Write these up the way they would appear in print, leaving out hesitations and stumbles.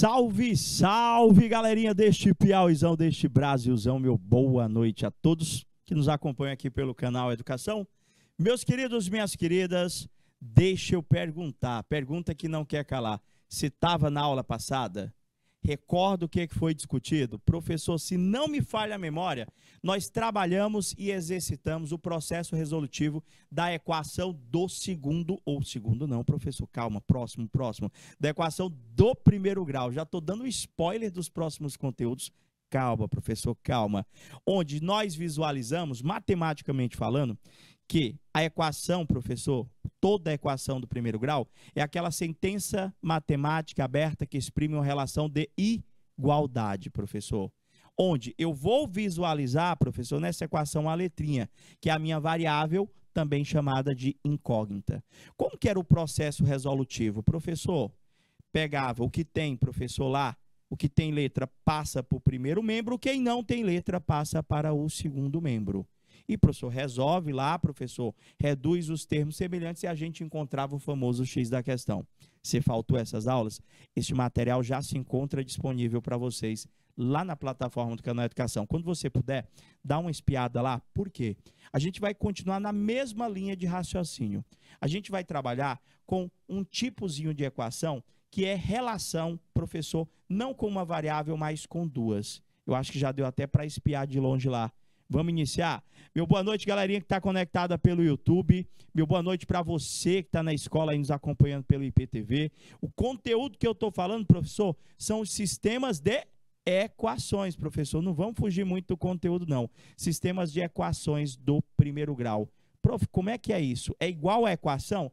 Salve, salve, galerinha deste Piauizão, deste Brasilzão, meu boa noite a todos que nos acompanham aqui pelo canal Educação. Meus queridos, minhas queridas, deixa eu perguntar, pergunta que não quer calar. Se estava na aula passada, recordo o que foi discutido? Professor, se não me falha a memória, nós trabalhamos e exercitamos o processo resolutivo da equação do segundo, ou segundo não, professor, calma, próximo, da equação do primeiro grau. Já estou dando spoiler dos próximos conteúdos. Calma, professor, calma. Onde nós visualizamos, matematicamente falando, que a equação, professor, toda a equação do primeiro grau é aquela sentença matemática aberta que exprime uma relação de igualdade, professor. Onde eu vou visualizar, professor, nessa equação a letrinha, que é a minha variável, também chamada de incógnita. Como que era o processo resolutivo? Professor, pegava o que tem, professor, lá, o que tem letra passa para o primeiro membro, quem não tem letra passa para o segundo membro. E, professor, resolve lá, professor, reduz os termos semelhantes e a gente encontrava o famoso X da questão. Se faltou essas aulas, este material já se encontra disponível para vocês lá na plataforma do canal Educação. Quando você puder, dá uma espiada lá. Por quê? A gente vai continuar na mesma linha de raciocínio. A gente vai trabalhar com um tipozinho de equação que é relação, professor, não com uma variável, mas com duas. Eu acho que já deu até para espiar de longe lá. Vamos iniciar? Meu boa noite, galerinha que está conectada pelo YouTube. Meu boa noite para você que está na escola aí nos acompanhando pelo IPTV. O conteúdo que eu estou falando, professor, são os sistemas de equações, professor. Não vamos fugir muito do conteúdo, não. Sistemas de equações do primeiro grau. Prof, como é que é isso? É igual a equação?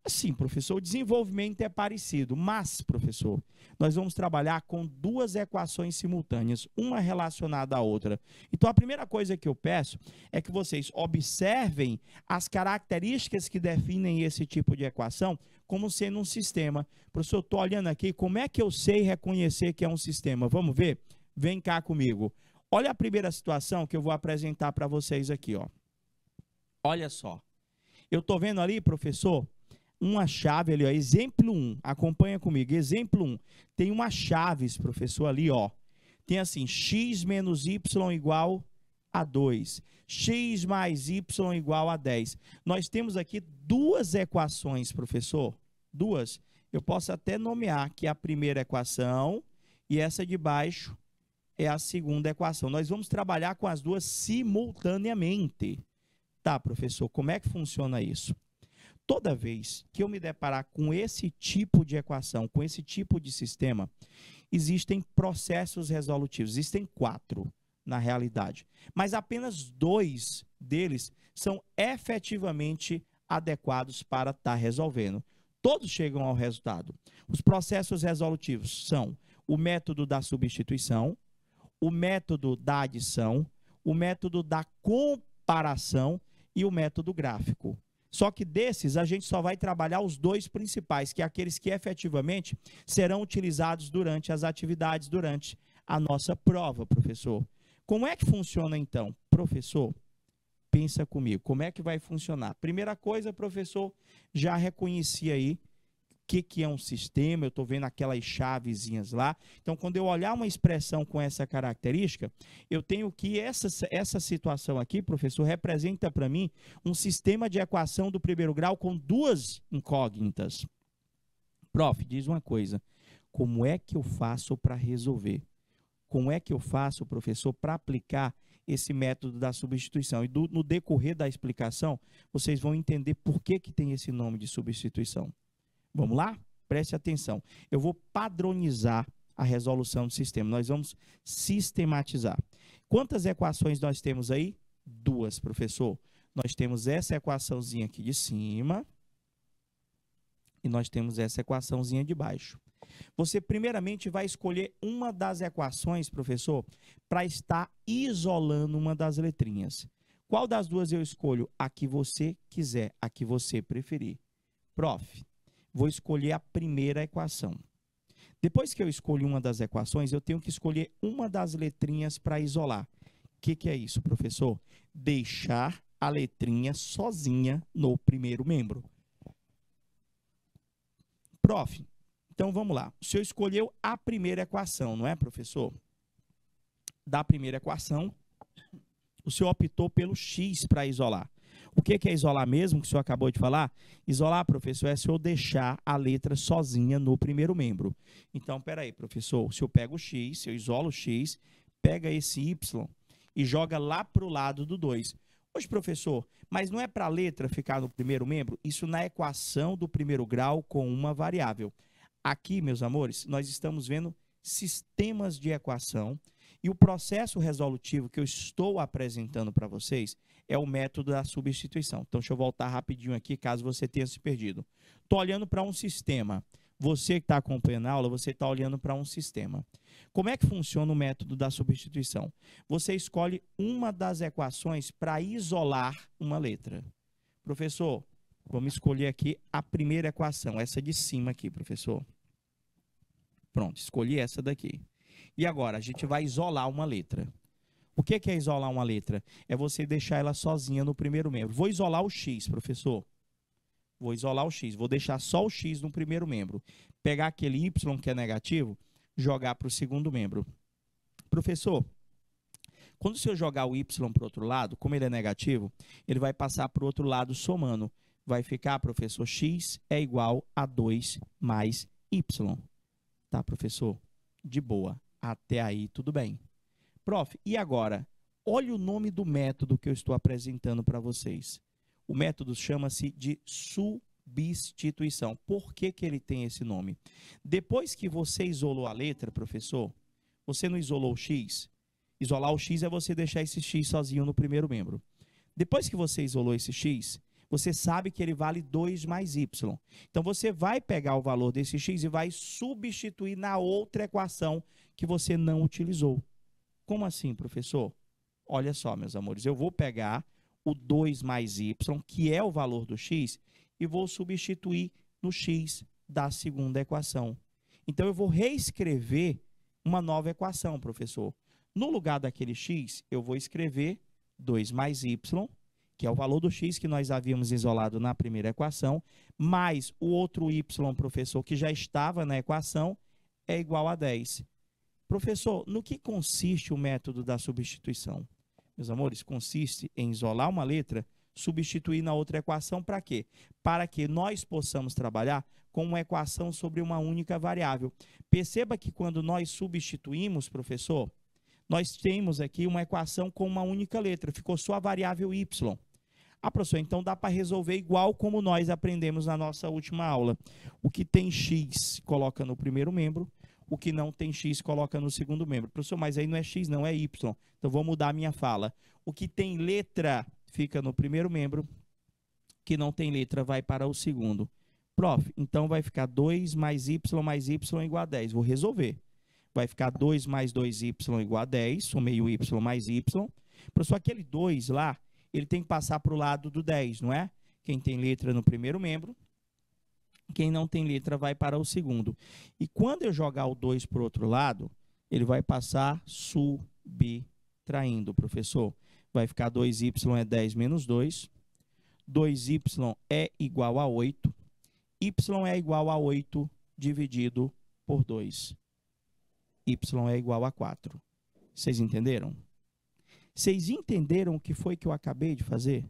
Sim, professor, o desenvolvimento é parecido, mas, professor, nós vamos trabalhar com duas equações simultâneas, uma relacionada à outra. Então, a primeira coisa que eu peço é que vocês observem as características que definem esse tipo de equação como sendo um sistema. Professor, estou olhando aqui, como é que eu sei reconhecer que é um sistema? Vamos ver? Vem cá comigo. Olha a primeira situação que eu vou apresentar para vocês aqui, ó. Olha só. Eu estou vendo ali, professor, uma chave ali, ó, exemplo 1, acompanha comigo, exemplo 1, tem umas chaves, professor, ali, ó, tem assim, x menos y igual a 2, x mais y igual a 10, nós temos aqui duas equações, professor, duas, eu posso até nomear que a primeira equação e essa de baixo é a segunda equação, nós vamos trabalhar com as duas simultaneamente, tá, professor, como é que funciona isso? Toda vez que eu me deparar com esse tipo de equação, com esse tipo de sistema, existem processos resolutivos. Existem 4, na realidade. Mas apenas 2 deles são efetivamente adequados para estar resolvendo. Todos chegam ao resultado. Os processos resolutivos são o método da substituição, o método da adição, o método da comparação e o método gráfico. Só que desses, a gente só vai trabalhar os 2 principais, que é aqueles que efetivamente serão utilizados durante as atividades, durante a nossa prova, professor. Como é que funciona, então? Professor, pensa comigo, como é que vai funcionar? Primeira coisa, professor, já reconheci aí o que é um sistema, eu estou vendo aquelas chavezinhas lá. Então, quando eu olhar uma expressão com essa característica, eu tenho que essa situação aqui, professor, representa para mim um sistema de equação do primeiro grau com duas incógnitas. Prof, diz uma coisa, como é que eu faço para resolver? Como é que eu faço, professor, para aplicar esse método da substituição? E no decorrer da explicação, vocês vão entender por que tem esse nome de substituição. Vamos lá? Preste atenção. Eu vou padronizar a resolução do sistema. Nós vamos sistematizar. Quantas equações nós temos aí? 2, professor. Nós temos essa equaçãozinha aqui de cima e nós temos essa equaçãozinha de baixo. Você primeiramente vai escolher uma das equações, professor, para estar isolando uma das letrinhas. Qual das duas eu escolho? A que você quiser, a que você preferir. Prof, vou escolher a primeira equação. Depois que eu escolho uma das equações, eu tenho que escolher uma das letrinhas para isolar. O que é isso, professor? Deixar a letrinha sozinha no primeiro membro. Prof, Então, vamos lá. O senhor escolheu a primeira equação, não é, professor? Da primeira equação, o senhor optou pelo x para isolar. O que é isolar mesmo, que o senhor acabou de falar? Isolar, professor, é se eu deixar a letra sozinha no primeiro membro. Então, peraí, professor, se eu pego o x, se eu isolo o x, pega esse y e joga lá para o lado do 2. Poxa, professor, mas não é para a letra ficar no primeiro membro? Isso na equação do primeiro grau com uma variável. Aqui, meus amores, nós estamos vendo sistemas de equação e o processo resolutivo que eu estou apresentando para vocês é o método da substituição. Então, deixa eu voltar rapidinho aqui, caso você tenha se perdido. Estou olhando para um sistema. Você que está acompanhando a aula, você está olhando para um sistema. Como é que funciona o método da substituição? Você escolhe uma das equações para isolar uma letra. Professor, vamos escolher aqui a primeira equação, essa de cima aqui, professor. Pronto, escolhi essa daqui. E agora, a gente vai isolar uma letra. O que é isolar uma letra? É você deixar ela sozinha no primeiro membro. Vou isolar o x, professor. Vou isolar o x. Vou deixar só o x no primeiro membro. Pegar aquele y que é negativo, jogar para o segundo membro. Professor, quando o senhor jogar o y para o outro lado, como ele é negativo, ele vai passar para o outro lado somando. Vai ficar, professor, x é igual a 2 mais y. Tá, professor? De boa. Até aí, tudo bem. Prof, e agora? Olha o nome do método que eu estou apresentando para vocês. O método chama-se de substituição. Por que ele tem esse nome? Depois que você isolou a letra, professor, você não isolou o x? Isolar o x é você deixar esse x sozinho no primeiro membro. Depois que você isolou esse x, você sabe que ele vale 2 mais y. Então, você vai pegar o valor desse x e vai substituir na outra equação que você não utilizou. Como assim, professor? Olha só, meus amores, eu vou pegar o 2 mais y, que é o valor do x, e vou substituir no x da segunda equação. Então, eu vou reescrever uma nova equação, professor. No lugar daquele x, eu vou escrever 2 mais y, que é o valor do x que nós havíamos isolado na primeira equação, mais o outro y, professor, que já estava na equação, é igual a 10. Professor, no que consiste o método da substituição? Meus amores, consiste em isolar uma letra, substituir na outra equação para quê? Para que nós possamos trabalhar com uma equação sobre uma única variável. Perceba que quando nós substituímos, professor, nós temos aqui uma equação com uma única letra, ficou só a variável y. Ah, professor, então dá para resolver igual como nós aprendemos na nossa última aula. O que tem x, coloca no primeiro membro, o que não tem x, coloca no segundo membro. Professor, mas aí não é x, não, é y. Então, vou mudar a minha fala. O que tem letra fica no primeiro membro, o que não tem letra vai para o segundo. Prof, então vai ficar 2 mais y igual a 10. Vou resolver. Vai ficar 2 mais 2y igual a 10, somei o y mais y. Professor, aquele 2 lá, ele tem que passar para o lado do 10, não é? Quem tem letra no primeiro membro, quem não tem letra vai para o segundo. E quando eu jogar o 2 para o outro lado, ele vai passar subtraindo, professor. Vai ficar 2y é 10 menos 2. 2y é igual a 8. Y é igual a 8 dividido por 2. Y é igual a 4. Vocês entenderam? Vocês entenderam o que foi que eu acabei de fazer?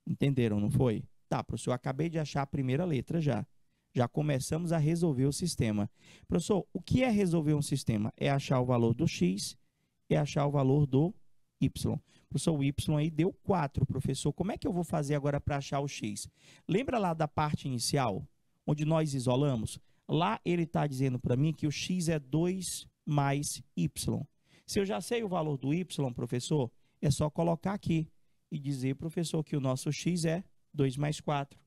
Entenderam, não foi? Tá, professor, eu acabei de achar a primeira letra já. Já começamos a resolver o sistema. Professor, o que é resolver um sistema? É achar o valor do x, é achar o valor do y. Professor, o y aí deu 4, professor. Como é que eu vou fazer agora para achar o x? Lembra lá da parte inicial, onde nós isolamos? Lá ele está dizendo para mim que o x é 2 mais y. Se eu já sei o valor do y, professor, é só colocar aqui e dizer, professor, que o nosso x é 2 mais 4.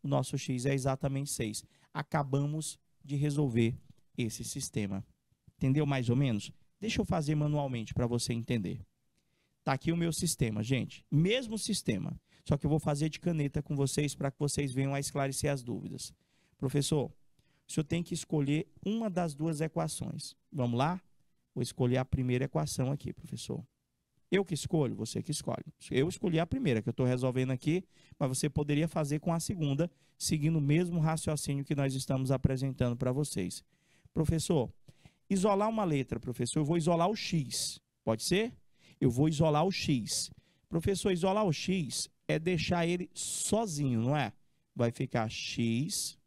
O nosso x é exatamente 6. Acabamos de resolver esse sistema. Entendeu mais ou menos? Deixa eu fazer manualmente para você entender. Está aqui o meu sistema, gente. Mesmo sistema. Só que eu vou fazer de caneta com vocês para que vocês venham a esclarecer as dúvidas. Professor, o senhor tem que escolher uma das duas equações. Vamos lá? Vou escolher a primeira equação aqui, professor. Eu que escolho? Você que escolhe. Eu escolhi a primeira, que eu estou resolvendo aqui, mas você poderia fazer com a segunda, seguindo o mesmo raciocínio que nós estamos apresentando para vocês. Professor, isolar uma letra, professor, eu vou isolar o X. Pode ser? Eu vou isolar o X. Professor, isolar o X é deixar ele sozinho, não é? Vai ficar X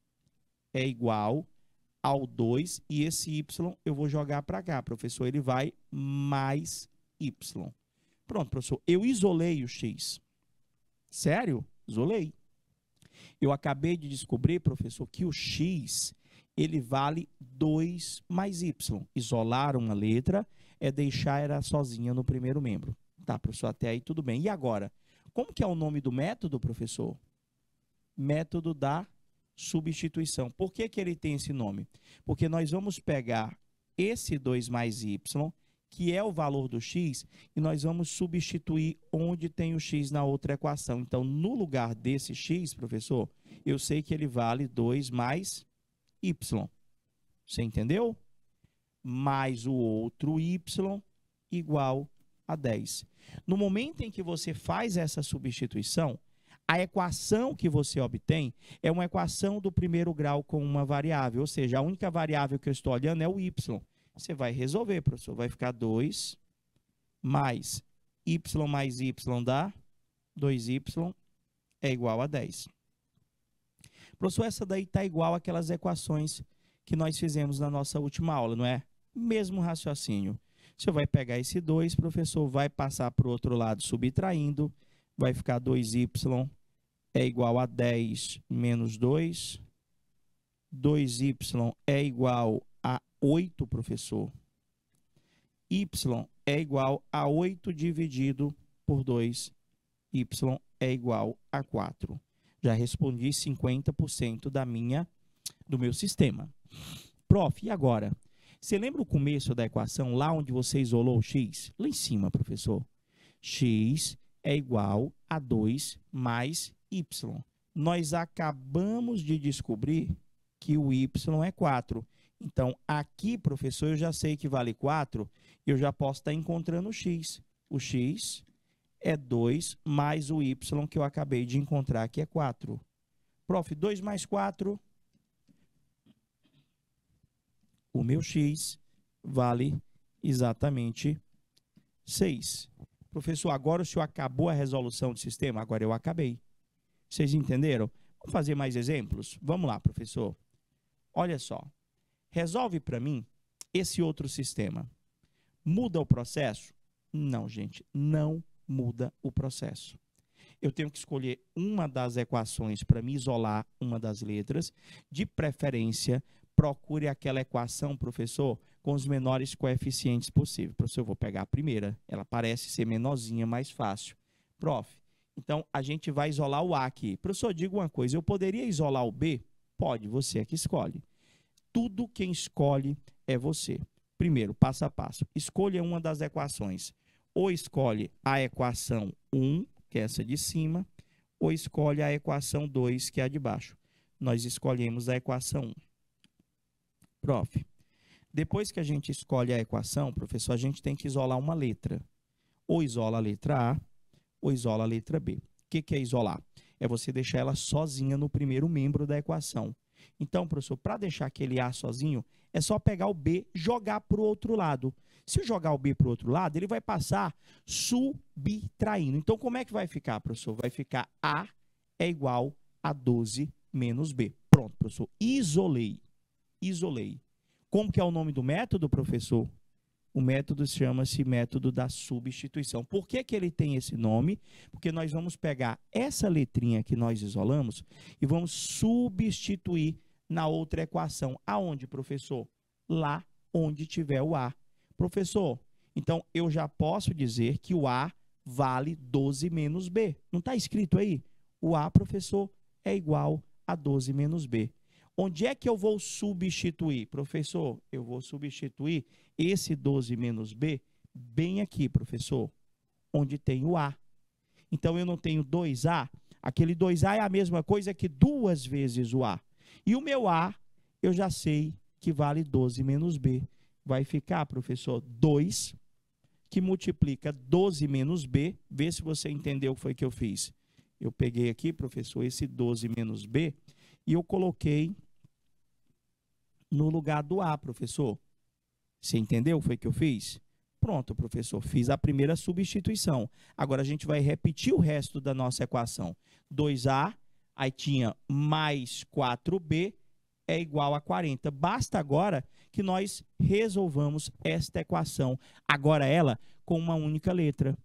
é igual ao 2 e esse Y eu vou jogar para cá, professor. Ele vai mais Y. Pronto, professor. Eu isolei o X. Sério? Isolei. Eu acabei de descobrir, professor, que o X ele vale 2 mais Y. Isolar uma letra é deixar ela sozinha no primeiro membro. Tá, professor? Até aí tudo bem. E agora? Como que é o nome do método, professor? Método da substituição. Por que que ele tem esse nome? Porque nós vamos pegar esse 2 mais y, que é o valor do x, e nós vamos substituir onde tem o x na outra equação. Então, no lugar desse x, professor, eu sei que ele vale 2 mais y. Você entendeu? Mais o outro y igual a 10. No momento em que você faz essa substituição, a equação que você obtém é uma equação do primeiro grau com uma variável, ou seja, a única variável que eu estou olhando é o y. Você vai resolver, professor. Vai ficar 2 mais y dá 2y é igual a 10. Professor, essa daí está igual àquelas equações que nós fizemos na nossa última aula, não é? Mesmo raciocínio. Você vai pegar esse 2, professor, vai passar para o outro lado subtraindo, vai ficar 2y é igual a 10 menos 2. 2y é igual a 8, professor. Y é igual a 8 dividido por 2. Y é igual a 4. Já respondi 50% do meu sistema. Prof, e agora? Você lembra o começo da equação, lá onde você isolou o x? Lá em cima, professor. X é igual a 2 mais y. Nós acabamos de descobrir que o y é 4. Então, aqui, professor, eu já sei que vale 4, eu já posso estar encontrando o x. O x é 2 mais o y que eu acabei de encontrar, que é 4. Prof, 2 mais 4, o meu x vale exatamente 6. Professor, agora o senhor acabou a resolução do sistema? Agora eu acabei. Vocês entenderam? Vamos fazer mais exemplos? Vamos lá, professor. Olha só. Resolve para mim esse outro sistema. Muda o processo? Não, gente. Não muda o processo. Eu tenho que escolher uma das equações para me isolar uma das letras. De preferência, procure aquela equação, professor, com os menores coeficientes possível. Professor, eu vou pegar a primeira. Ela parece ser menorzinha, mais fácil. Prof, então a gente vai isolar o A aqui. Professor, diga uma coisa, eu poderia isolar o B? Pode, você é que escolhe. Tudo quem escolhe é você. Primeiro, passo a passo. Escolha uma das equações. Ou escolhe a equação 1, que é essa de cima, ou escolhe a equação 2, que é a de baixo. Nós escolhemos a equação 1. Prof, depois que a gente escolhe a equação, professor, a gente tem que isolar uma letra. Ou isola a letra A, ou isola a letra B. O que é isolar? É você deixar ela sozinha no primeiro membro da equação. Então, professor, para deixar aquele A sozinho, é só pegar o B e jogar para o outro lado. Se eu jogar o B para o outro lado, ele vai passar subtraindo. Então, como é que vai ficar, professor? Vai ficar A é igual a 12 menos B. Pronto, professor. Isolei. Isolei. Como que é o nome do método, professor? O método chama-se método da substituição. Por que que ele tem esse nome? Porque nós vamos pegar essa letrinha que nós isolamos e vamos substituir na outra equação. Aonde, professor? Lá onde tiver o A. Professor, então eu já posso dizer que o A vale 12 menos B. Não está escrito aí? O A, professor, é igual a 12 menos B. Onde é que eu vou substituir? Professor, eu vou substituir esse 12 menos B bem aqui, professor, onde tem o A. Então, eu não tenho 2A. Aquele 2A é a mesma coisa que 2 vezes o A. E o meu A, eu já sei que vale 12 menos B. Vai ficar, professor, 2, que multiplica 12 menos B. Vê se você entendeu o que foi que eu fiz. Eu peguei aqui, professor, esse 12 menos B, e eu coloquei no lugar do A, professor. Você entendeu? Foi o que eu fiz? Pronto, professor. Fiz a primeira substituição. Agora a gente vai repetir o resto da nossa equação. 2A, aí tinha mais 4B, é igual a 40. Basta agora que nós resolvamos esta equação. Agora ela com uma única letra.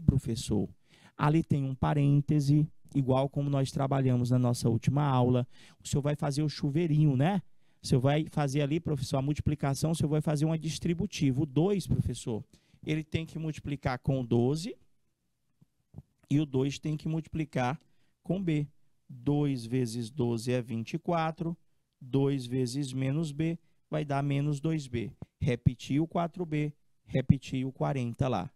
Professor, ali tem um parêntese, igual como nós trabalhamos na nossa última aula. O senhor vai fazer o chuveirinho, né? O senhor vai fazer ali, professor, a multiplicação, o senhor vai fazer uma distributiva. O 2, professor, ele tem que multiplicar com 12 e o 2 tem que multiplicar com B. 2 vezes 12 é 24, 2 vezes menos B vai dar menos 2B. Repetir o 4B, repetir o 40 lá.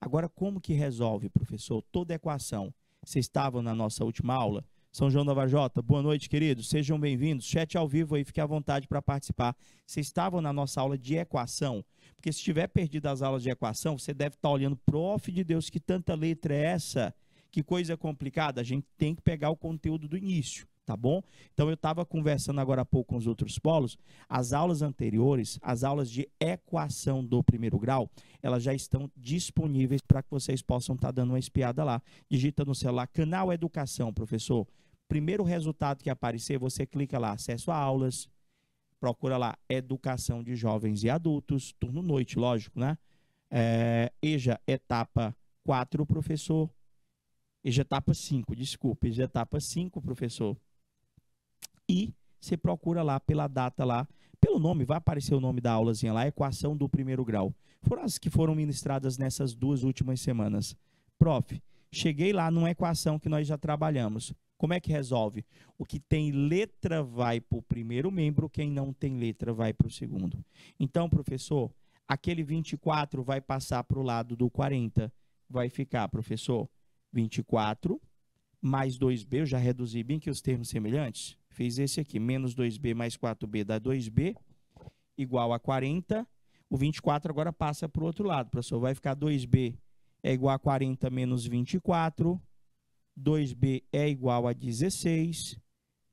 Agora, como que resolve, professor, toda a equação? Vocês estavam na nossa última aula? São João da Vajota, boa noite, queridos. Sejam bem-vindos. Chat ao vivo aí, fique à vontade para participar. Vocês estavam na nossa aula de equação? Porque se tiver perdido as aulas de equação, você deve estar olhando, prof. de Deus, que tanta letra é essa? Que coisa complicada. A gente tem que pegar o conteúdo do início, tá bom? Então, eu estava conversando agora há pouco com os outros polos. As aulas anteriores, as aulas de equação do primeiro grau, elas já estão disponíveis para que vocês possam estar dando uma espiada lá. Digita no celular, canal Educação, professor. Primeiro resultado que aparecer, você clica lá, acesso a aulas, procura lá, Educação de Jovens e Adultos, turno noite, lógico, né? EJA etapa 4, professor. EJA etapa 5, desculpa, EJA etapa 5, professor. E você procura lá pela data lá, pelo nome, vai aparecer o nome da aulazinha lá, equação do primeiro grau. Foram as que foram ministradas nessas 2 últimas semanas. Prof, cheguei lá numa equação que nós já trabalhamos. Como é que resolve? O que tem letra vai para o primeiro membro, quem não tem letra vai para o segundo. Então, professor, aquele 24 vai passar para o lado do 40. Vai ficar, professor, 24 mais 2B, eu já reduzi bem que os termos semelhantes. Fiz esse aqui, menos 2B mais 4B dá 2B, igual a 40. O 24 agora passa para o outro lado, professor. Vai ficar 2B é igual a 40 menos 24. 2B é igual a 16.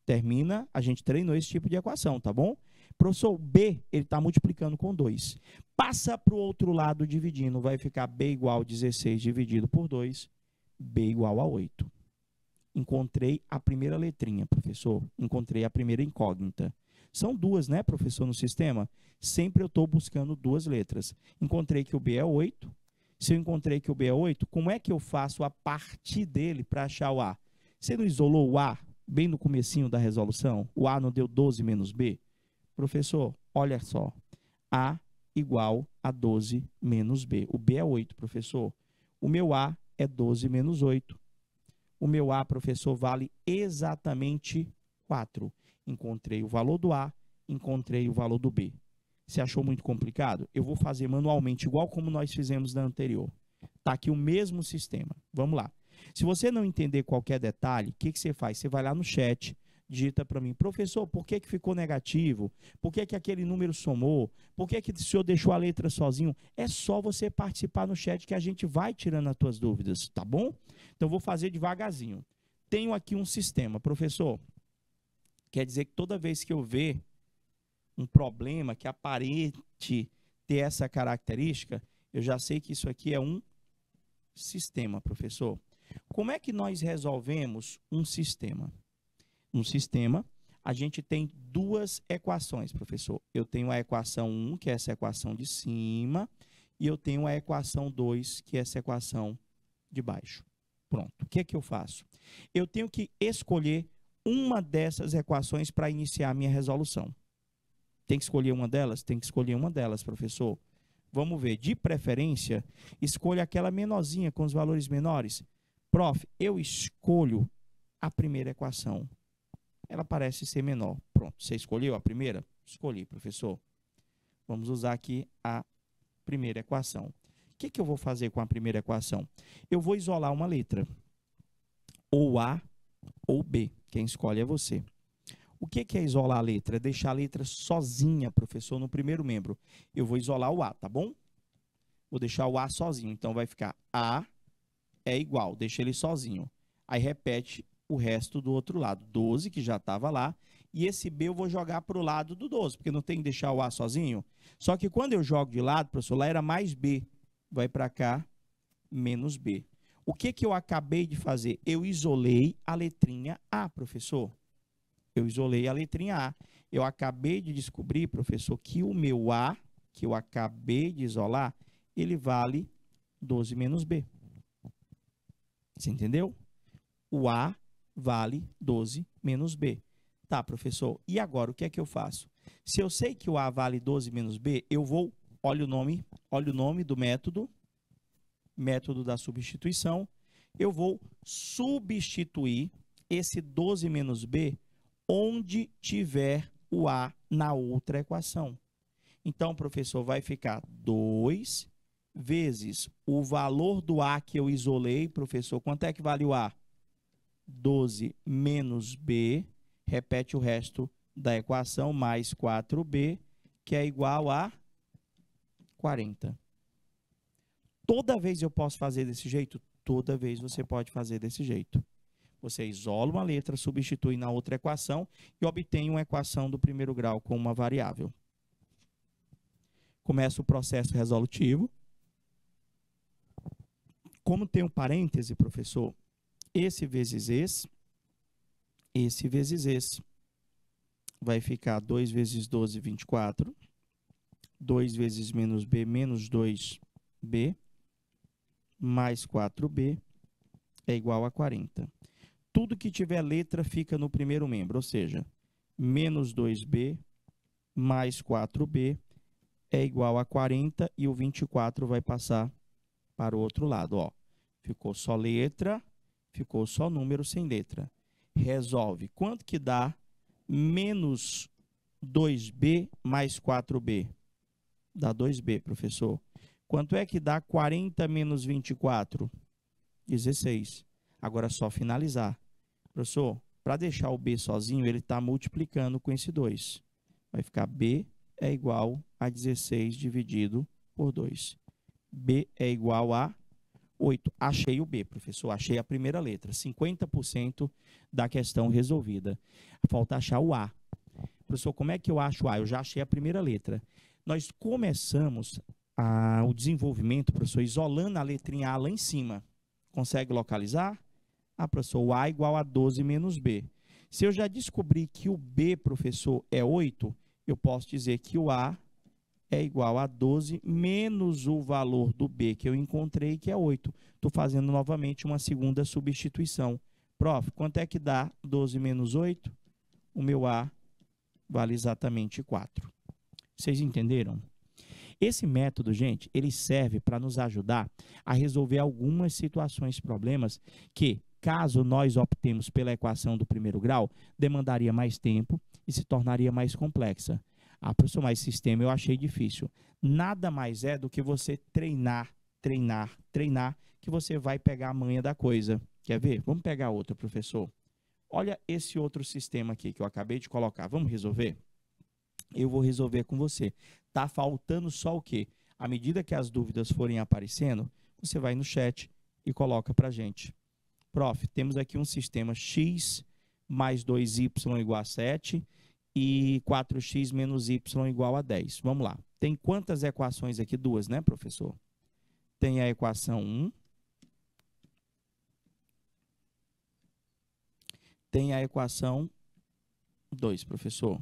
Termina, a gente treinou esse tipo de equação, tá bom? Professor, B, ele está multiplicando com 2. Passa para o outro lado dividindo, vai ficar B igual a 16 dividido por 2, B igual a 8. Encontrei a primeira letrinha, professor. Encontrei a primeira incógnita. São 2, né, professor, no sistema? Sempre eu estou buscando 2 letras. Encontrei que o B é 8. Se eu encontrei que o B é 8, como é que eu faço a partir dele para achar o A? Você não isolou o A bem no comecinho da resolução? O A não deu 12 menos B? Professor, olha só. A igual a 12 menos B. O B é 8, professor. O meu A é 12 menos 8. O meu A, professor, vale exatamente 4. Encontrei o valor do A, encontrei o valor do B. Você achou muito complicado? Eu vou fazer manualmente, igual como nós fizemos na anterior. Está aqui o mesmo sistema. Vamos lá. Se você não entender qualquer detalhe, o que você faz? Você vai lá no chat, digita para mim, professor, por que ficou negativo? Por que aquele número somou? Por que o senhor deixou a letra sozinho? É só você participar no chat que a gente vai tirando as tuas dúvidas, tá bom? Então, vou fazer devagarzinho. Tenho aqui um sistema, professor. Quer dizer que toda vez que eu ver um problema que aparente ter essa característica, eu já sei que isso aqui é um sistema, professor. Como é que nós resolvemos um sistema? Um sistema, a gente tem 2 equações, professor. Eu tenho a equação 1, que é essa equação de cima, e eu tenho a equação 2, que é essa equação de baixo. Pronto. O que é que eu faço? Eu tenho que escolher uma dessas equações para iniciar a minha resolução. Tem que escolher uma delas? Tem que escolher uma delas, professor. Vamos ver. De preferência, escolha aquela menorzinha com os valores menores. Prof, eu escolho a primeira equação. Ela parece ser menor. Pronto. Você escolheu a primeira? Escolhi, professor. Vamos usar aqui a primeira equação. O que eu vou fazer com a primeira equação? Eu vou isolar uma letra. Ou A ou B. Quem escolhe é você. O que é isolar a letra? É deixar a letra sozinha, professor, no primeiro membro. Eu vou isolar o A, tá bom? Vou deixar o A sozinho. Então, vai ficar A é igual. Deixa ele sozinho. Aí, repete o resto do outro lado. 12, que já estava lá. e esse B eu vou jogar para o lado do 12, porque não tem que deixar o A sozinho. Só que quando eu jogo de lado, professor, lá era mais B, vai para cá, menos B. O que eu acabei de fazer? Eu isolei a letrinha A, professor. Eu isolei a letrinha A. Eu acabei de descobrir, professor, que o meu A, que eu acabei de isolar, ele vale 12 menos B. Você entendeu? O A vale 12 menos B. Tá, professor. E agora, o que é que eu faço? Se eu sei que o A vale 12 menos B, eu vou, olha o nome do método da substituição, eu vou substituir esse 12 menos B onde tiver o A na outra equação. Então, professor, vai ficar 2 vezes o valor do A que eu isolei, professor. Quanto é que vale o A? 12 menos B, repete o resto da equação, mais 4B, que é igual a 40. Toda vez eu posso fazer desse jeito? Toda vez você pode fazer desse jeito. Você isola uma letra, substitui na outra equação e obtém uma equação do primeiro grau com uma variável. Começa o processo resolutivo. Como tem um parêntese, professor, esse vezes esse vezes esse, vai ficar 2 vezes 12, 24. 2 vezes menos B, menos 2B, mais 4B, é igual a 40. Tudo que tiver letra fica no primeiro membro, ou seja, menos 2B, mais 4B, é igual a 40, e o 24 vai passar para o outro lado. Ó. Ficou só letra, ficou só número sem letra. Resolve. Quanto que dá menos 2B mais 4B? Dá 2B, professor. Quanto é que dá 40 menos 24? 16. Agora é só finalizar. Professor, para deixar o B sozinho, ele está multiplicando com esse 2. Vai ficar B é igual a 16 dividido por 2. B é igual a 8. Achei o B, professor. Achei a primeira letra. 50% da questão resolvida. Falta achar o A. Professor, como é que eu acho o A? Eu já achei a primeira letra. Nós começamos o desenvolvimento, professor, isolando a letrinha A lá em cima. Consegue localizar? Ah, professor, o A é igual a 12 menos B. Se eu já descobri que o B, professor, é 8, eu posso dizer que o A é igual a 12 menos o valor do B que eu encontrei, que é 8. Estou fazendo novamente uma segunda substituição. Prof, quanto é que dá 12 menos 8? O meu A vale exatamente 4. Vocês entenderam? Esse método, gente, ele serve para nos ajudar a resolver algumas situações, problemas que, caso nós optemos pela equação do primeiro grau, demandaria mais tempo e se tornaria mais complexa. Ah, professor, mas esse sistema eu achei difícil. Nada mais é do que você treinar, que você vai pegar a manha da coisa. Quer ver? Vamos pegar outro, professor. Olha esse outro sistema aqui que eu acabei de colocar. Vamos resolver? Eu vou resolver com você. Tá faltando só o quê? À medida que as dúvidas forem aparecendo, você vai no chat e coloca para a gente. Prof, temos aqui um sistema x mais 2y igual a 7 e 4x menos y igual a 10. Vamos lá. Tem quantas equações aqui? Duas, né, professor? Tem a equação 1. Tem a equação 2, professor.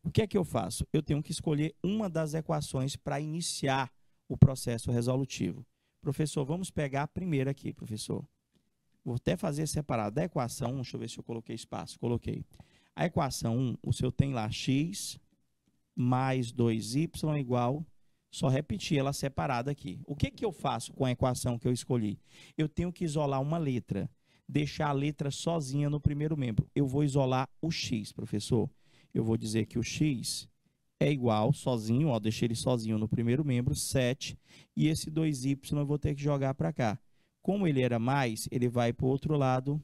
O que é que eu faço? Eu tenho que escolher uma das equações para iniciar o processo resolutivo. Professor, vamos pegar a primeira aqui, professor. Vou até fazer separado. Da equação 1, deixa eu ver se eu coloquei espaço. Coloquei. A equação 1, o senhor tem lá x mais 2y igual, só repetir ela separada aqui. O que que eu faço com a equação que eu escolhi? Eu tenho que isolar uma letra, deixar a letra sozinha no primeiro membro. Eu vou isolar o x, professor. Eu vou dizer que o x é igual, sozinho, ó, deixei ele sozinho no primeiro membro, 7, e esse 2y eu vou ter que jogar para cá. Como ele era mais, ele vai para o outro lado,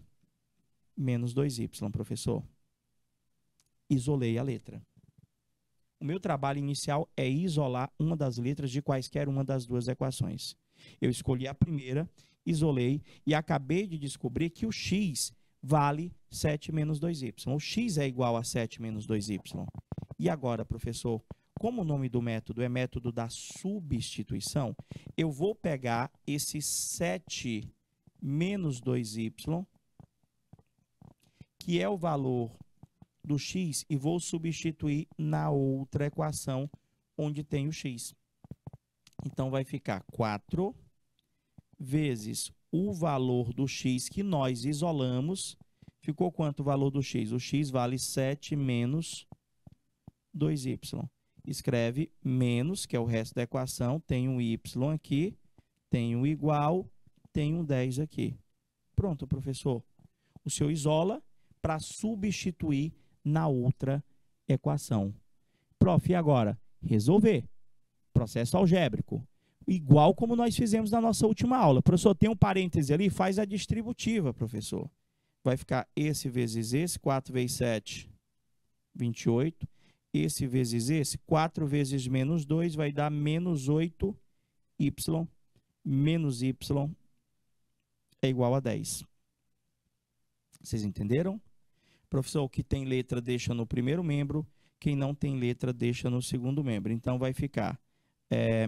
menos 2y, professor. Isolei a letra. O meu trabalho inicial é isolar uma das letras de quaisquer uma das duas equações. Eu escolhi a primeira, isolei e acabei de descobrir que o x vale 7 menos 2y. O x é igual a 7 menos 2y. E agora, professor, como o nome do método é método da substituição, eu vou pegar esse 7 menos 2y, que é o valor do x, e vou substituir na outra equação onde tem o x. Então, vai ficar 4 vezes o valor do x que nós isolamos. Ficou quanto o valor do x? O x vale 7 menos 2y. Escreve menos, que é o resto da equação, tem um y aqui, tem um igual, tem um 10 aqui. Pronto, professor. O senhor isola para substituir na outra equação. Prof, e agora? Resolver. Processo algébrico. Igual como nós fizemos na nossa última aula. Professor, tem um parêntese ali, faz a distributiva, professor. Vai ficar esse vezes esse, 4 vezes 7, 28. Esse vezes esse, 4 vezes menos 2, vai dar menos 8y. Menos y é igual a 10. Vocês entenderam? Professor, o que tem letra deixa no primeiro membro, quem não tem letra deixa no segundo membro. Então, vai ficar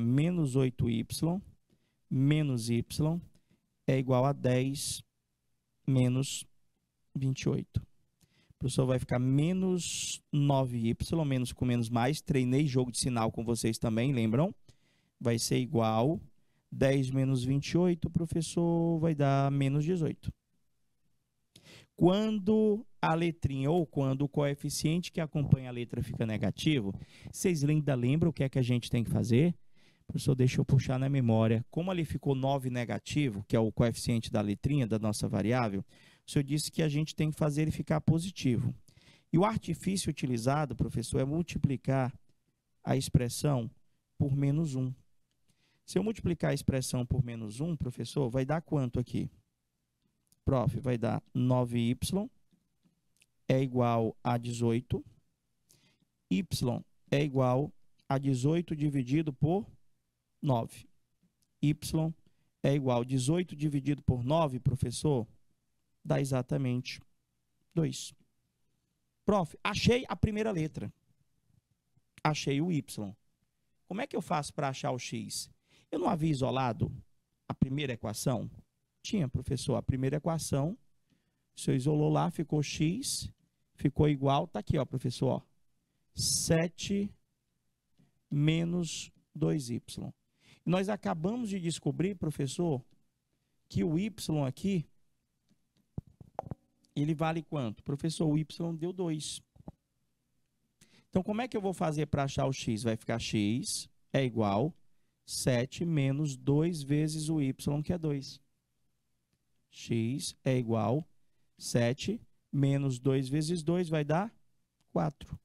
menos 8y menos y é igual a 10 menos 28. O professor vai ficar menos 9y, menos com menos mais. Treinei jogo de sinal com vocês também, lembram? Vai ser igual 10 menos 28, professor, vai dar menos 18. Quando a letrinha ou quando o coeficiente que acompanha a letra fica negativo, vocês ainda lembram o que é que a gente tem que fazer? Professor, deixa eu puxar na memória. Como ali ficou 9 negativo, que é o coeficiente da letrinha, da nossa variável, o senhor disse que a gente tem que fazer ele ficar positivo. E o artifício utilizado, professor, é multiplicar a expressão por menos 1. Se eu multiplicar a expressão por menos 1, professor, vai dar quanto aqui? Prof, vai dar 9y é igual a 18. Y é igual a 18 dividido por 9. Y é igual a 18 dividido por 9, professor, dá exatamente 2. Prof, achei a primeira letra. Achei o y. Como é que eu faço para achar o x? Eu não havia isolado a primeira equação? Tinha, professor, a primeira equação. O senhor isolou lá, ficou x, ficou igual, está aqui, ó, professor, ó, 7 menos 2y. E nós acabamos de descobrir, professor, que o y aqui, ele vale quanto? Professor, o y deu 2. Então, como é que eu vou fazer para achar o x? Vai ficar x é igual 7 menos 2 vezes o y, que é 2. X é igual 7 menos 2 vezes 2 vai dar 4.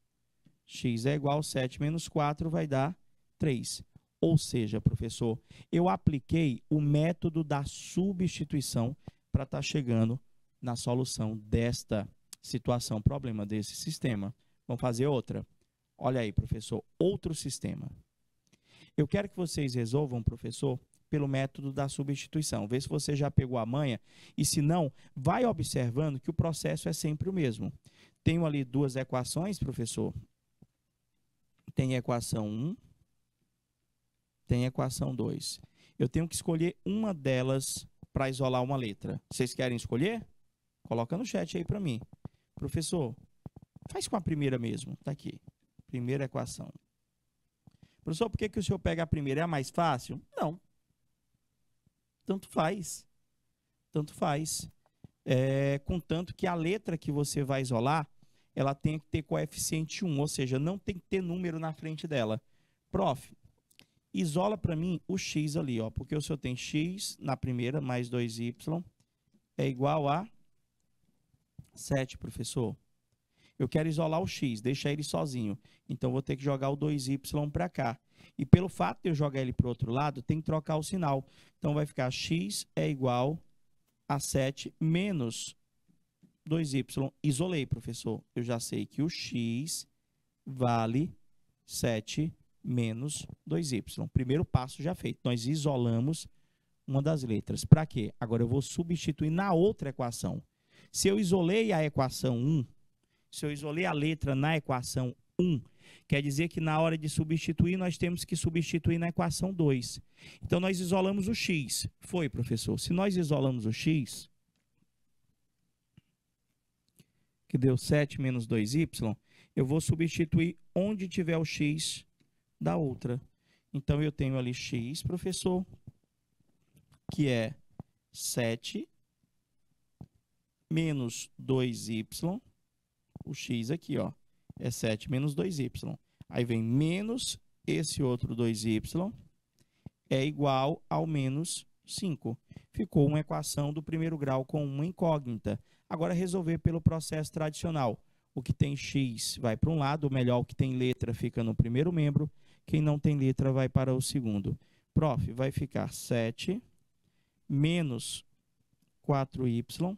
X é igual a 7 menos 4 vai dar 3. Ou seja, professor, eu apliquei o método da substituição para estar chegando na solução desta situação, problema desse sistema. Vamos fazer outra? Olha aí, professor, outro sistema. Eu quero que vocês resolvam, professor, pelo método da substituição. Vê se você já pegou a manha e, se não, vai observando que o processo é sempre o mesmo. Tenho ali duas equações, professor. Tem a equação 1, tem a equação 2. Eu tenho que escolher uma delas para isolar uma letra. Vocês querem escolher? Coloca no chat aí para mim. Professor, faz com a primeira mesmo. Está aqui. Primeira equação. Professor, por que o senhor pega a primeira? É a mais fácil? Não. Tanto faz. Tanto faz. Contanto que a letra que você vai isolar, ela tem que ter coeficiente 1, ou seja, não tem que ter número na frente dela. Prof, isola para mim o x ali, ó, porque o senhor tem x na primeira mais 2y é igual a 7, professor. Eu quero isolar o x, deixar ele sozinho. Então, vou ter que jogar o 2y para cá. E pelo fato de eu jogar ele para o outro lado, tem que trocar o sinal. Então, vai ficar x é igual a 7 menos 2y. Isolei, professor. Eu já sei que o x vale 7 menos 2y. Primeiro passo já feito. Nós isolamos uma das letras. Para quê? Agora eu vou substituir na outra equação. Se eu isolei a equação 1, se eu isolei a letra na equação 1, quer dizer que na hora de substituir, nós temos que substituir na equação 2. Então, nós isolamos o x. Foi, professor. Se nós isolamos o x, que deu 7 menos 2y, eu vou substituir onde tiver o x da outra. Então, eu tenho ali x, professor, que é 7 menos 2y, o x aqui, ó, é 7 menos 2y. Aí vem menos esse outro 2y é igual ao menos 5. Ficou uma equação do primeiro grau com uma incógnita. Agora, resolver pelo processo tradicional. O que tem x vai para um lado, ou melhor, o que tem letra fica no primeiro membro, quem não tem letra vai para o segundo. Prof, vai ficar 7 menos 4y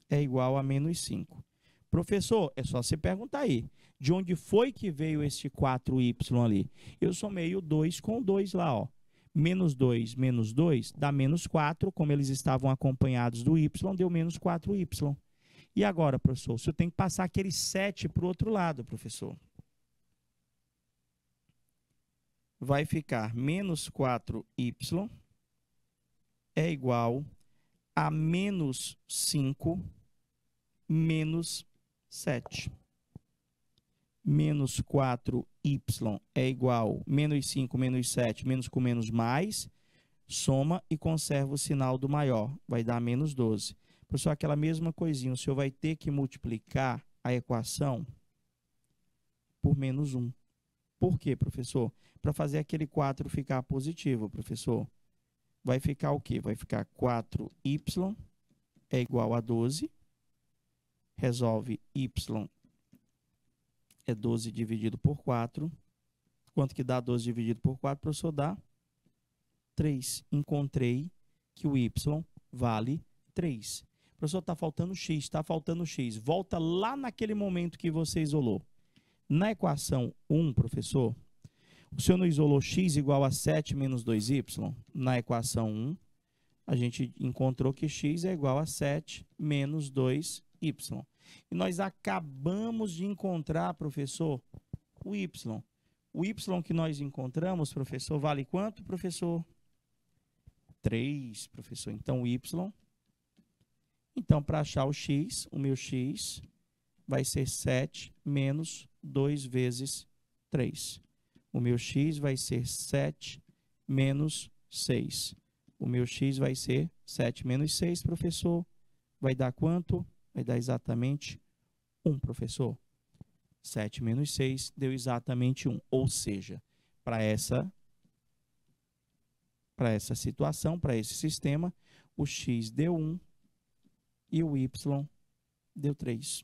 é igual a menos 5. Professor, é só você perguntar aí, de onde foi que veio este 4y ali? Eu somei o 2 com o 2 lá, ó. Menos 2 dá menos 4, como eles estavam acompanhados do y, deu menos 4y. E agora, professor, o senhor tem que passar aquele 7 para o outro lado, professor. Vai ficar menos 4y é igual a menos 5 menos 7. Menos 4y é igual a menos 5 menos 7, menos com menos mais, soma e conserva o sinal do maior, vai dar menos 12. Professor, aquela mesma coisinha, o senhor vai ter que multiplicar a equação por menos 1. Por quê, professor? Para fazer aquele 4 ficar positivo, professor. Vai ficar o quê? Vai ficar 4y é igual a 12. Resolve y é 12 dividido por 4. Quanto que dá 12 dividido por 4, professor? Dá 3. Encontrei que o y vale 3. Professor, está faltando x, está faltando x. Volta lá naquele momento que você isolou. Na equação 1, professor, o senhor não isolou x igual a 7 menos 2y? Na equação 1, a gente encontrou que x é igual a 7 menos 2y. E nós acabamos de encontrar, professor, o y. O y que nós encontramos, professor, vale quanto, professor? 3, professor. Então, o y. Então, para achar o x, o meu x vai ser 7 menos 2 vezes 3. O meu x vai ser 7 menos 6. O meu x vai ser 7 menos 6, professor. Vai dar quanto? Vai dar exatamente 1, professor. 7 menos 6 deu exatamente 1. Ou seja, para essa situação, para esse sistema, o x deu 1 e o y deu 3.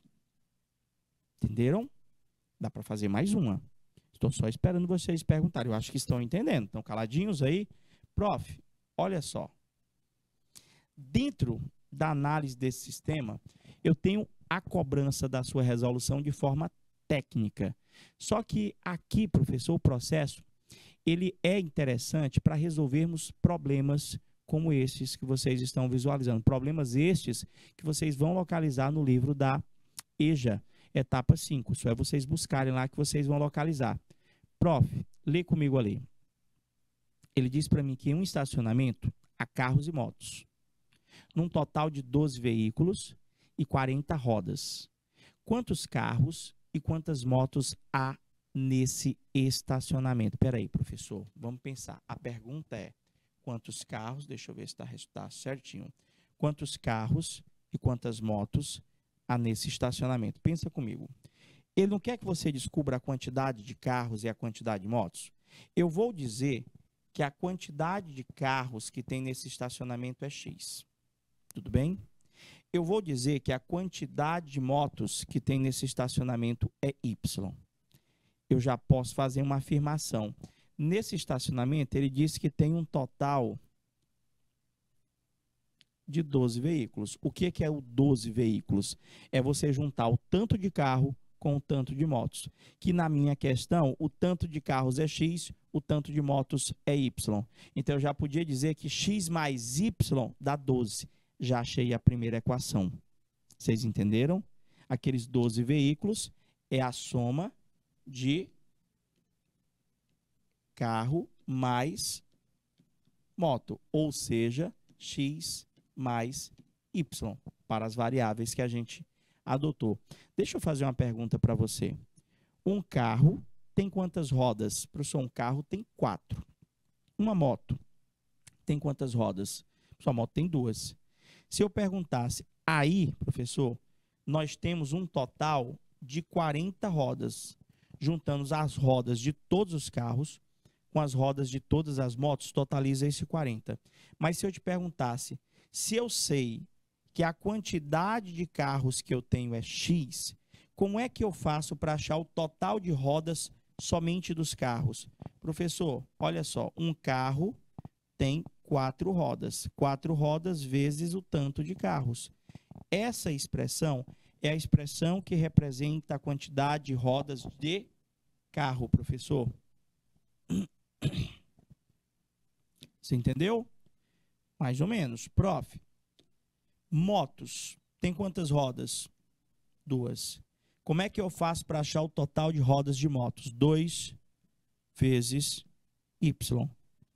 Entenderam? Dá para fazer mais uma. Estou só esperando vocês perguntarem. Eu acho que estão entendendo. Estão caladinhos aí? Prof, olha só. Dentro da análise desse sistema, eu tenho a cobrança da sua resolução de forma técnica. Só que aqui, professor, o processo, ele é interessante para resolvermos problemas como esses que vocês estão visualizando. Problemas estes que vocês vão localizar no livro da EJA, etapa 5. Só é vocês buscarem lá que vocês vão localizar. Prof, lê comigo ali. Ele diz para mim que em um estacionamento há carros e motos, num total de 12 veículos e 40 rodas. Quantos carros e quantas motos há nesse estacionamento? Espera aí, professor, vamos pensar. A pergunta é, quantos carros, deixa eu ver se está certinho, quantos carros e quantas motos há nesse estacionamento? Pensa comigo. Ele não quer que você descubra a quantidade de carros e a quantidade de motos? Eu vou dizer que a quantidade de carros que tem nesse estacionamento é X. Tudo bem? Eu vou dizer que a quantidade de motos que tem nesse estacionamento é Y. Eu já posso fazer uma afirmação. Nesse estacionamento, ele diz que tem um total de 12 veículos. O que é o 12 veículos? É você juntar o tanto de carro com o tanto de motos. Que na minha questão, o tanto de carros é X, o tanto de motos é Y. Então, eu já podia dizer que X mais Y dá 12. Já achei a primeira equação. Vocês entenderam? Aqueles 12 veículos é a soma de carro mais moto, ou seja, x mais y, para as variáveis que a gente adotou. Deixa eu fazer uma pergunta para você. Um carro tem quantas rodas? Professor, um carro tem 4. Uma moto tem quantas rodas? Sua moto tem 2. Se eu perguntasse, aí, professor, nós temos um total de 40 rodas. Juntando as rodas de todos os carros com as rodas de todas as motos, totaliza esse 40. Mas se eu te perguntasse, se eu sei que a quantidade de carros que eu tenho é X, como é que eu faço para achar o total de rodas somente dos carros? Professor, olha só, um carro tem 4 rodas. 4 rodas vezes o tanto de carros. Essa expressão é a expressão que representa a quantidade de rodas de carro, professor. Você entendeu? Mais ou menos. Prof, motos tem quantas rodas? 2. Como é que eu faço para achar o total de rodas de motos? 2 vezes Y.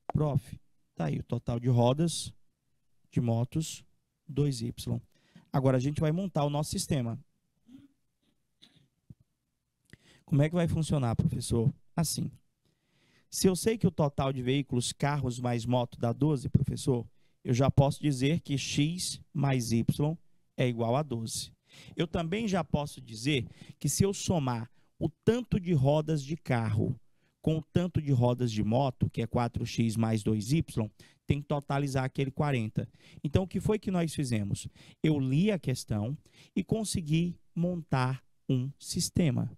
Prof, tá aí o total de rodas de motos, 2Y. Agora a gente vai montar o nosso sistema. Como é que vai funcionar, professor? Assim. Se eu sei que o total de veículos, carros mais moto dá 12, professor, eu já posso dizer que x mais y é igual a 12. Eu também já posso dizer que se eu somar o tanto de rodas de carro com o tanto de rodas de moto, que é 4x mais 2y, tem que totalizar aquele 40. Então, o que foi que nós fizemos? Eu li a questão e consegui montar um sistema.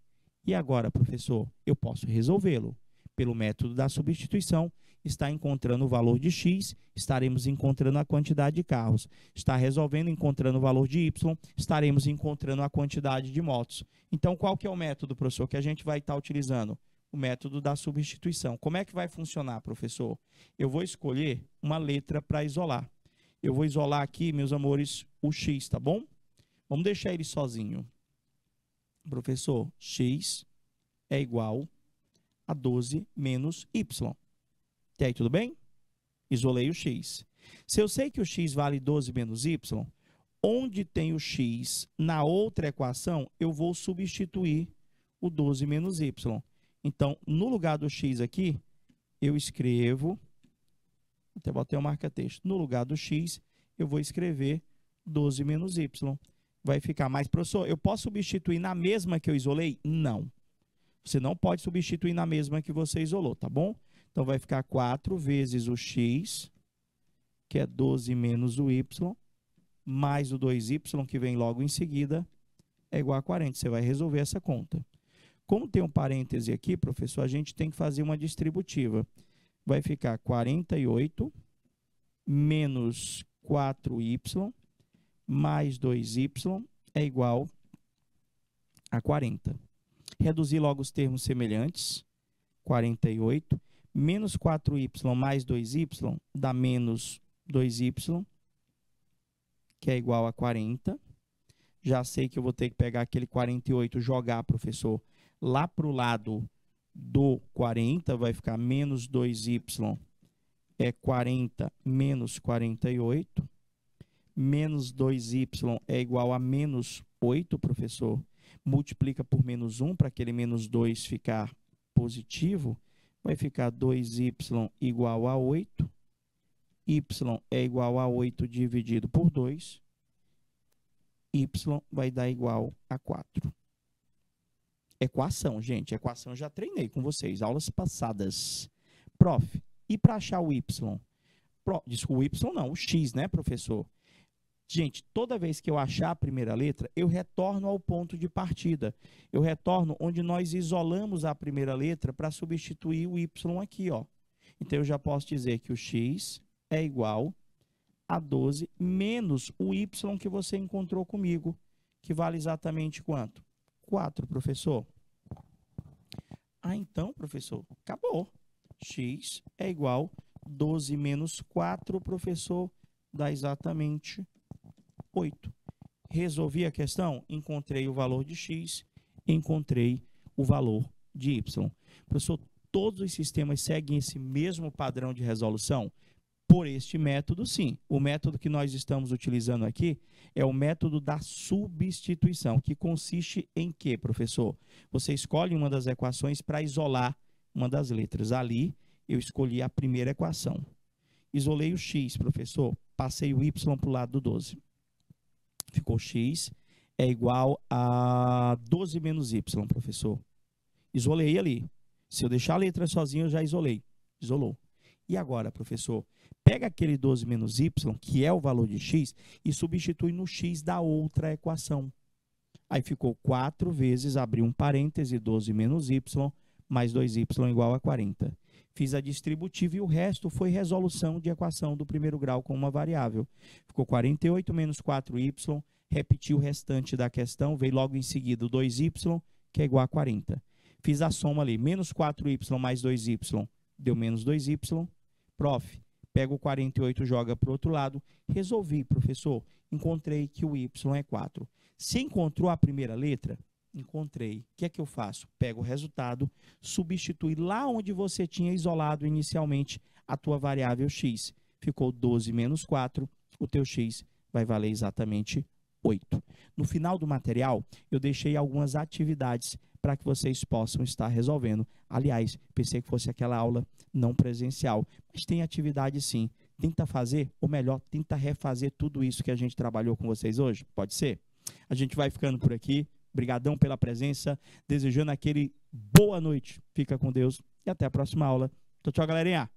E agora, professor, eu posso resolvê-lo. Pelo método da substituição, está encontrando o valor de x, estaremos encontrando a quantidade de carros. Está resolvendo, encontrando o valor de y, estaremos encontrando a quantidade de motos. Então, qual que é o método, professor, que a gente vai estar utilizando? O método da substituição. Como é que vai funcionar, professor? Eu vou escolher uma letra para isolar. Eu vou isolar aqui, meus amores, o x, tá bom? Vamos deixar ele sozinho. Professor, x é igual a 12 menos y. Até aí, tudo bem? Isolei o x. Se eu sei que o x vale 12 menos y, onde tem o x na outra equação, eu vou substituir o 12 menos y. Então, no lugar do x aqui, eu escrevo, até botei o marca-texto, no lugar do x, eu vou escrever 12 menos y. Vai ficar mais, professor, eu posso substituir na mesma que eu isolei? Não. Você não pode substituir na mesma que você isolou, tá bom? Então, vai ficar 4 vezes o x, que é 12 menos o y, mais o 2y, que vem logo em seguida, é igual a 40. Você vai resolver essa conta. Como tem um parêntese aqui, professor, a gente tem que fazer uma distributiva. Vai ficar 48 menos 4y mais 2y é igual a 40. Reduzir logo os termos semelhantes. 48 menos 4y mais 2y dá menos 2y, que é igual a 40. Já sei que eu vou ter que pegar aquele 48 e jogar, professor, lá para o lado do 40, vai ficar menos 2y é 40 menos 48. Menos 2y é igual a menos 8, professor. Multiplica por menos 1 para aquele menos 2 ficar positivo. Vai ficar 2y igual a 8. Y é igual a 8 dividido por 2. Y vai dar igual a 4. Equação, gente. Equação eu já treinei com vocês, aulas passadas. Prof, e para achar o y? Desculpa, o y não, o x, né, professor? Gente, toda vez que eu achar a primeira letra, eu retorno ao ponto de partida. Eu retorno onde nós isolamos a primeira letra para substituir o y aqui, ó. Então, eu já posso dizer que o x é igual a 12 menos o y que você encontrou comigo, que vale exatamente quanto? 4, professor. Ah, então, professor, acabou. X é igual a 12 menos 4, professor, dá exatamente 8. Resolvi a questão, encontrei o valor de x, encontrei o valor de y. Professor, todos os sistemas seguem esse mesmo padrão de resolução? Por este método, sim. O método que nós estamos utilizando aqui é o método da substituição, que consiste em quê, professor? Você escolhe uma das equações para isolar uma das letras. Ali, eu escolhi a primeira equação. Isolei o x, professor. Passei o y para o lado do 12. Ficou x é igual a 12 menos y, professor. Isolei ali. Se eu deixar a letra sozinha, eu já isolei. Isolou. E agora, professor, pega aquele 12 menos y, que é o valor de x, e substitui no x da outra equação. Aí ficou 4 vezes, abri um parêntese, 12 menos y, mais 2y igual a 40. Fiz a distributiva e o resto foi resolução de equação do primeiro grau com uma variável. Ficou 48 menos 4y, repeti o restante da questão, veio logo em seguida o 2y, que é igual a 40. Fiz a soma ali, menos 4y mais 2y, deu menos 2y. Prof, pega o 48, joga para o outro lado. Resolvi, professor. Encontrei que o y é 4. Se encontrou a primeira letra, encontrei. O que é que eu faço? Pego o resultado, substitui lá onde você tinha isolado inicialmente a tua variável x. Ficou 12 menos 4, o teu x vai valer exatamente 8. No final do material, eu deixei algumas atividades para que vocês possam estar resolvendo. Aliás, pensei que fosse aquela aula não presencial, mas tem atividade sim. Tenta fazer, ou melhor, tenta refazer tudo isso que a gente trabalhou com vocês hoje. Pode ser? A gente vai ficando por aqui. Obrigadão pela presença. Desejando aquele boa noite. Fica com Deus e até a próxima aula. Tchau, tchau, galerinha.